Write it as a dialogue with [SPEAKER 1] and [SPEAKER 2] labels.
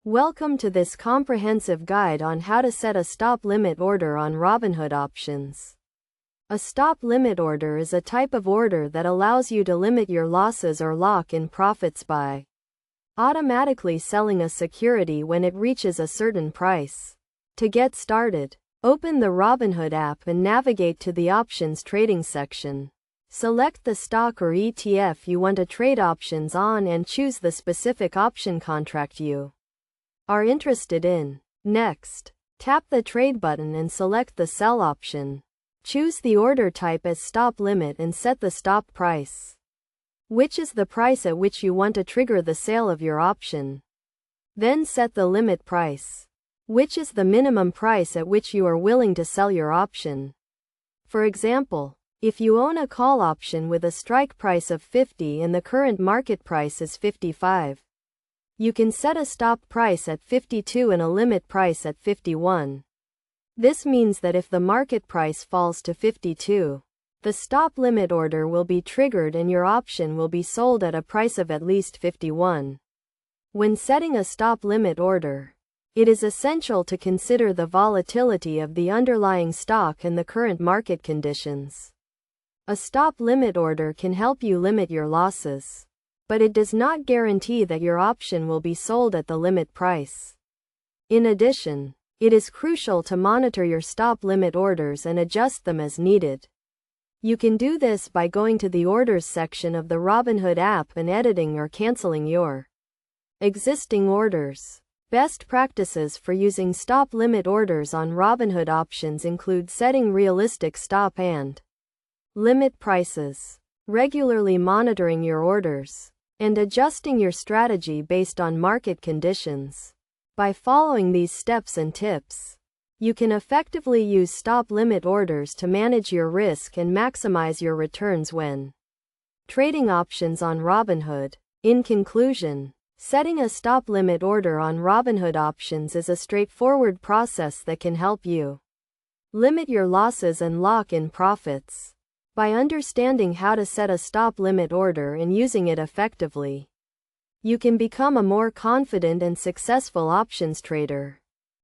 [SPEAKER 1] Welcome to this comprehensive guide on how to set a stop limit order on Robinhood options. A stop limit order is a type of order that allows you to limit your losses or lock in profits by automatically selling a security when it reaches a certain price. To get started, open the Robinhood app and navigate to the options trading section. Select the stock or ETF you want to trade options on and choose the specific option contract you are interested in. Next, tap the trade button and select the sell option. Choose the order type as stop limit and set the stop price, which is the price at which you want to trigger the sale of your option. Then set the limit price, which is the minimum price at which you are willing to sell your option. For example, if you own a call option with a strike price of 50 and the current market price is 55, you can set a stop price at 52 and a limit price at 51. This means that if the market price falls to 52, the stop limit order will be triggered and your option will be sold at a price of at least 51. When setting a stop limit order, it is essential to consider the volatility of the underlying stock and the current market conditions. A stop limit order can help you limit your losses, but it does not guarantee that your option will be sold at the limit price. In addition, it is crucial to monitor your stop limit orders and adjust them as needed. You can do this by going to the Orders section of the Robinhood app and editing or canceling your existing orders. Best practices for using stop limit orders on Robinhood options include setting realistic stop and limit prices, regularly monitoring your orders, and adjusting your strategy based on market conditions. By following these steps and tips, you can effectively use stop limit orders to manage your risk and maximize your returns when trading options on Robinhood. In conclusion, setting a stop limit order on Robinhood options is a straightforward process that can help you limit your losses and lock in profits. By understanding how to set a stop limit order and using it effectively, you can become a more confident and successful options trader.